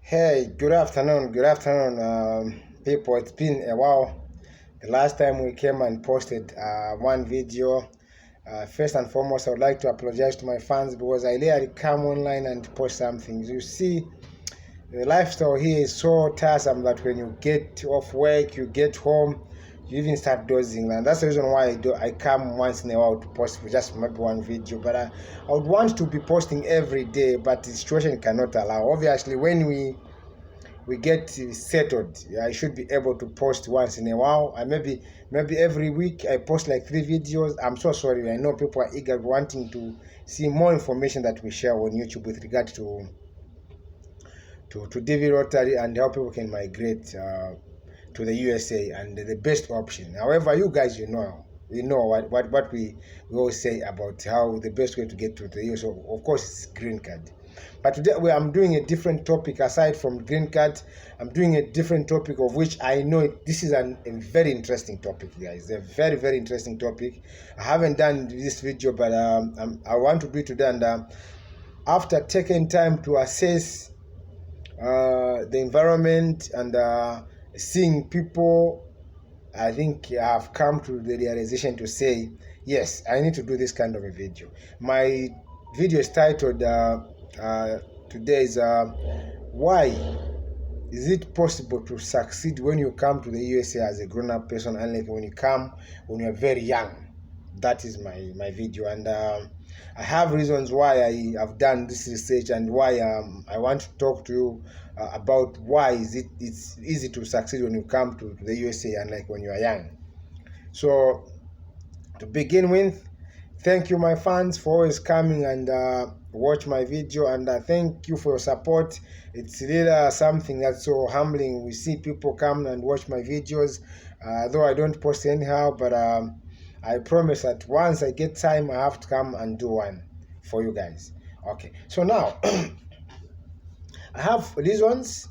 Hey, good afternoon, people. It's been a while. The last time we came and posted one video. First and foremost, I would like to apologize to my fans because I rarely come online and post something. You see, the lifestyle here is so tiresome that when you get off work, you get home, you even start dozing, and that's the reason why I come once in a while to post for just maybe one video. But I would want to be posting every day, but the situation cannot allow. Obviously, when we get settled, I should be able to post once in a while. I maybe every week I post like 3 videos. I'm so sorry. I know people are eager wanting to see more information that we share on YouTube with regard to DV Rotary and how people can migrate to the USA, and the best option. However, you guys, you know what we always say about how the best way to get to the USA. Of course, it's green card. But today I'm doing a different topic aside from green card. I'm doing a different topic of which I know this is a very interesting topic, guys. A very, very interesting topic. I haven't done this video, but I want to do it today. And after taking time to assess the environment and seeing people, I think I've come to the realization to say, yes, I need to do this kind of a video. My video is titled today is why is it possible to succeed when you come to the USA as a grown-up person, unlike when you come when you're very young. That is my video, and I have reasons why I have done this research and why I want to talk to you about why it's easy to succeed when you come to the USA, unlike when you are young. So to begin with, thank you, my fans, for always coming and watch my video, and thank you for your support. It's really something that's so humbling. We see people come and watch my videos, though I don't post anyhow, but I promise that once I get time, I have to come and do one for you guys. Okay, so now I have these ones.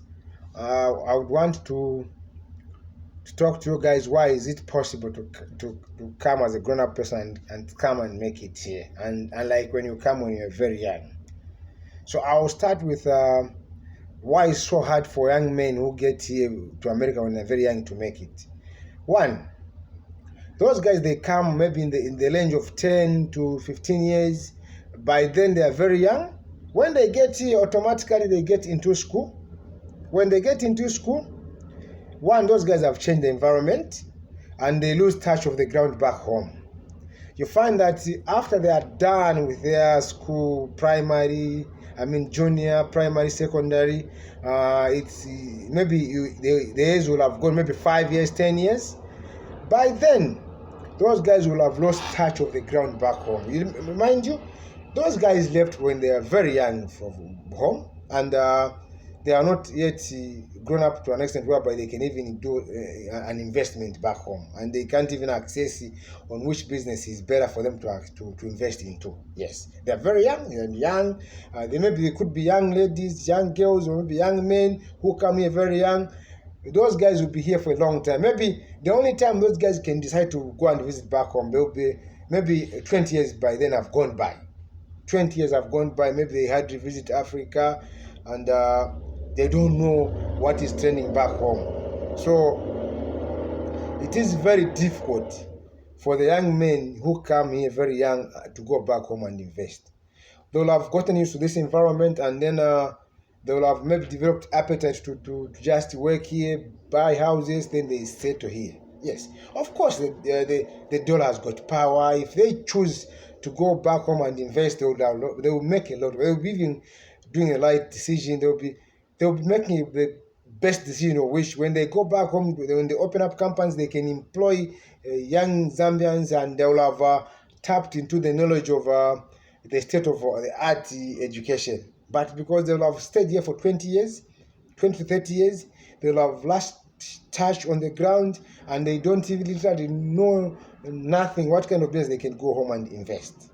I would want to talk to you guys why is it possible to come as a grown-up person and come and make it here, and like when you come when you're very young. So I'll start with why it's so hard for young men who get here to America when they're very young to make it. One, those guys, they come maybe in the range of 10 to 15 years. By then they are very young. When they get here, automatically they get into school. When they get into school, one, those guys have changed the environment and they lose touch of the ground back home. You find that after they are done with their school, junior, primary, secondary, it's maybe the age will have gone maybe 5 years, 10 years. By then, those guys will have lost touch of the ground back home. Mind you, those guys left when they are very young from home, and they are not yet grown up to an extent whereby they can even do an investment back home, and they can't even access on which business is better for them to invest into. Yes, they are very young. They could be young ladies, young girls, or maybe young men who come here very young. Those guys will be here for a long time. Maybe the only time those guys can decide to go and visit back home, they'll be maybe 20 years by then have gone by. 20 years have gone by. Maybe they had to visit Africa, and they don't know what is trending back home. So it is very difficult for the young men who come here very young to go back home and invest. They'll have gotten used to this environment, and then they will have maybe developed appetite to just work here, buy houses, then they settle here. Yes, of course, the dollar has got power. If they choose to go back home and invest, they will make a lot. They will be even doing a right decision. They will be making the best decision of which, when they go back home, when they open up companies, they can employ young Zambians, and they will have tapped into the knowledge of the state of the art education. But because they will have stayed here for 20 to 30 years, they will have lost touch on the ground, and they don't even literally know nothing what kind of business they can go home and invest.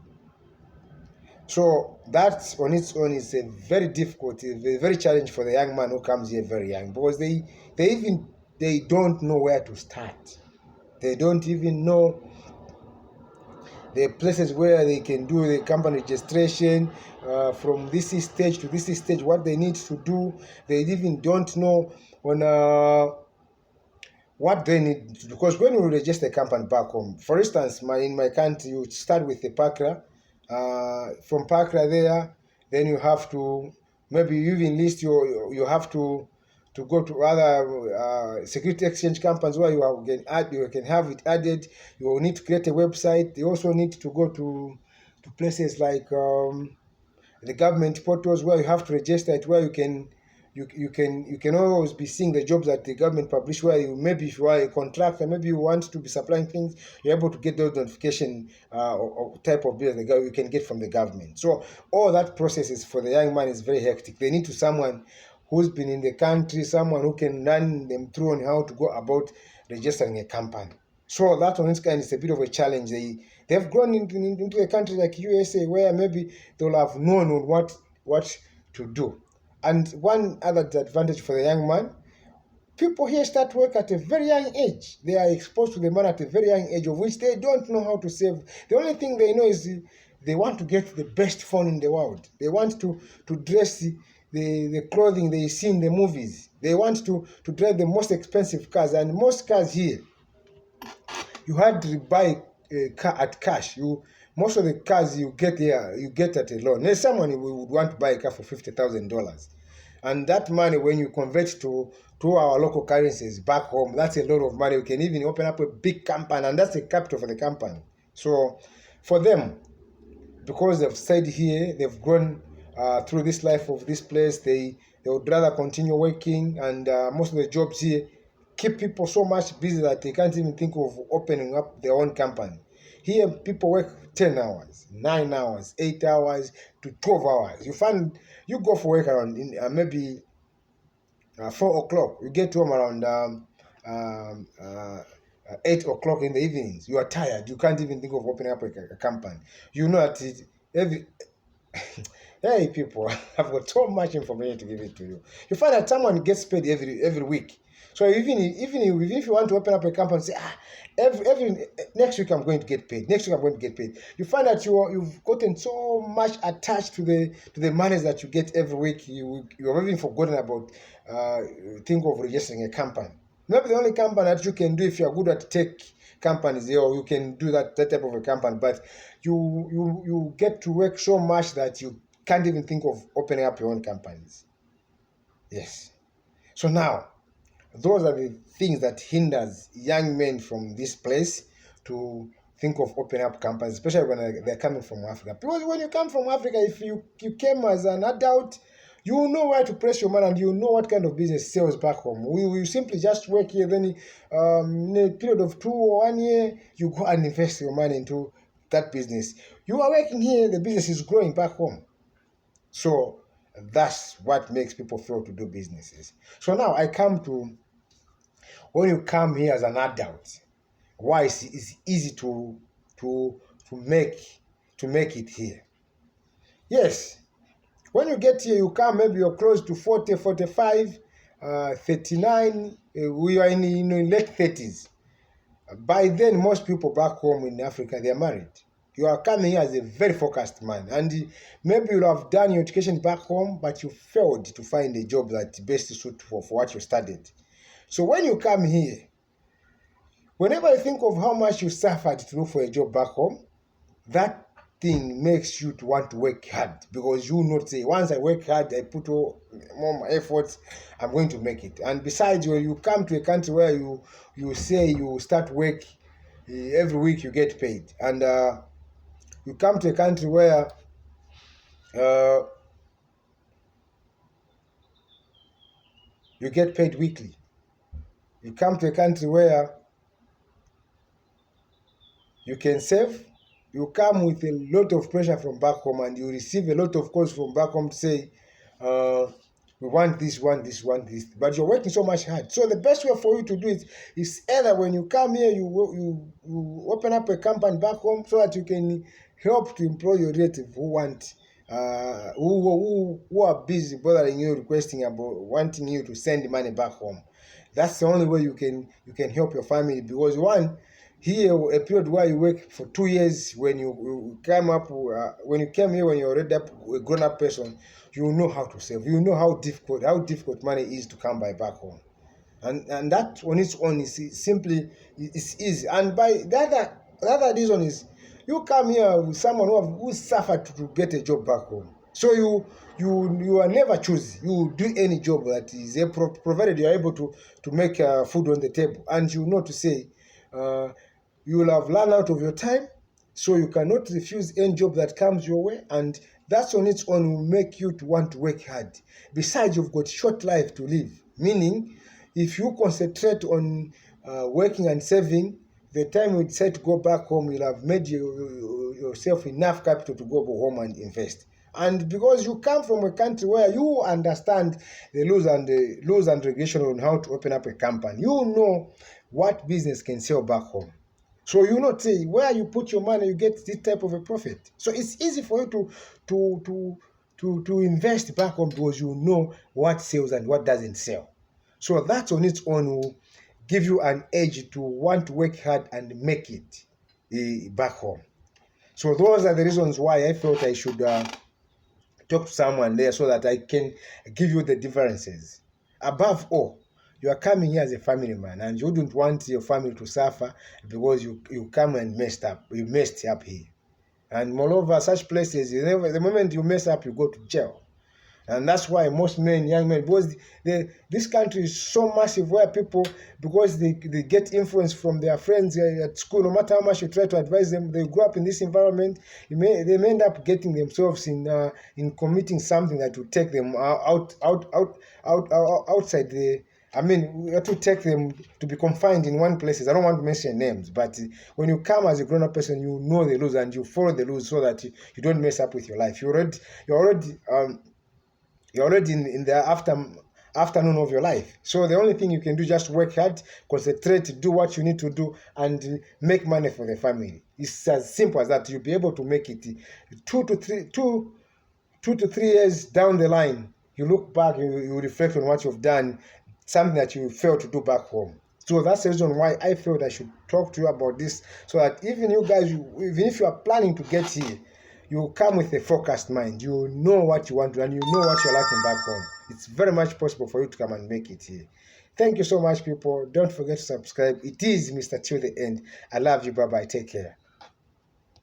So that on its own is a very difficult, very challenging for the young man who comes here very young, because they don't know where to start. They don't even know There are places where they can do the company registration from this stage to this stage, what they need to do. They even don't know on what they need, because when you register a company back home, for instance, in my country, you start with the PACRA. From PACRA there, then you have to, maybe you even list you have to go to other security exchange companies where you can have it added. You will need to create a website. You also need to go to places like the government portals where you have to register it, where you can always be seeing the jobs that the government publish, where you, maybe if you are a contractor, maybe you want to be supplying things, you're able to get those notification or type of bill you can get from the government. So all that process is, for the young man, is very hectic. They need to someone who's been in the country, someone who can run them through on how to go about registering a company. So that on its kind is a bit of a challenge. They've grown into a country like USA, where maybe they'll have known what to do. And one other advantage for the young man, people here start work at a very young age. They are exposed to the money at a very young age, of which they don't know how to save. The only thing they know is they want to get the best phone in the world. They want to dress the clothing they see in the movies. They want to drive the most expensive cars. And most cars here, you had to buy a car at cash. Most of the cars you get here, you get at a loan. There's someone who would want to buy a car for $50,000, and that money, when you convert to our local currencies back home, that's a lot of money. You can even open up a big company, and that's the capital for the company. So for them, because they've stayed here, they've grown through this life of this place, they would rather continue working, and most of the jobs here keep people so much busy that they can't even think of opening up their own company. Here, people work 10 hours, 9 hours, 8 hours to 12 hours. You find you go for work around maybe 4 o'clock. You get home around 8 o'clock in the evenings. You are tired. You can't even think of opening up a company. You know that hey, people, I've got so much information to give it to you. You find that someone gets paid every week. So even if you want to open up a company, say, every next week I'm going to get paid. Next week I'm going to get paid. You find that you've gotten so much attached to the money that you get every week. You've even forgotten about think of registering a company. Maybe the only company that you can do, if you're good at tech companies, you can do that type of a company. But you get to work so much that you can't even think of opening up your own companies. Yes. So now, those are the things that hinders young men from this place to think of opening up companies, especially when they're coming from Africa. Because when you come from Africa, if you came as an adult, you know where to place your money, and you know what kind of business sells back home. We simply just work here, then in a period of 2 or 1 year, you go and invest your money into that business. You are working here, the business is growing back home. So that's what makes people fail to do businesses. So now I come to, when you come here as an adult, why it's easy to make it here. Yes, when you get here, you come, maybe you're close to 40, 45, 39, we are in late 30s. By then, most people back home in Africa, they are married. You are coming here as a very focused man, and maybe you have done your education back home, but you failed to find a job that best suits for what you studied. So when you come here, whenever you think of how much you suffered to look for a job back home, that thing makes you to want to work hard, because you not say, once I work hard, I put all more efforts, I'm going to make it. And besides, when you come to a country where you say you start work every week, you get paid, and you come to a country where you get paid weekly. You come to a country where you can save. You come with a lot of pressure from back home, and you receive a lot of calls from back home to say, we want this, want this, want this. But you're working so much hard. So the best way for you to do it is either when you come here, you open up a company back home, so that you can help to employ your relative who want, who are busy bothering you, requesting about wanting you to send money back home. That's the only way you can help your family, because one, here a period where you work for 2 years. When you come up, when you came here, when you're already a grown-up person, you know how to save. You know how difficult money is to come by back home, and that on its own is simply it's easy. And by the other reason is you come here with someone who suffered to get a job back home. So you are never choosy. You do any job that is provided you are able to make food on the table, and you know to say. You will have run out of your time, so you cannot refuse any job that comes your way, and that's on its own will make you to want to work hard. Besides, you've got short life to live, meaning if you concentrate on working and saving, the time you decide to go back home, you'll have made yourself enough capital to go home and invest. And because you come from a country where you understand the laws and regulation on how to open up a company, you know what business can sell back home. So you not say where you put your money, you get this type of a profit. So it's easy for you to invest back home because you know what sells and what doesn't sell. So that on its own will give you an edge to want to work hard and make it back home. So those are the reasons why I felt I should talk to someone there so that I can give you the differences. Above all, you are coming here as a family man, and you wouldn't want your family to suffer because you come and messed up. You messed up here. And moreover, such places, the moment you mess up, you go to jail. And that's why most young men, because this country is so massive where people, because they get influence from their friends at school, no matter how much you try to advise them, they grow up in this environment, they may end up getting themselves in committing something that will take them outside the. I mean, we have to take them to be confined in one place. I don't want to mention names, but when you come as a grown-up person, you know the rules and you follow the rules so that you don't mess up with your life. You're already in the afternoon of your life. So the only thing you can do is just work hard, concentrate, do what you need to do, and make money for the family. It's as simple as that. You'll be able to make it 2 to 3 years down the line. You look back, you reflect on what you've done, something that you failed to do back home. So that's the reason why I felt I should talk to you about this, so that even you guys, even if you are planning to get here, you come with a focused mind. You know what you want to, and you know what you're lacking back home. It's very much possible for you to come and make it here. Thank you so much, people. Don't forget to subscribe. It is Mr. Till the End. I love you. Bye-bye. Take care.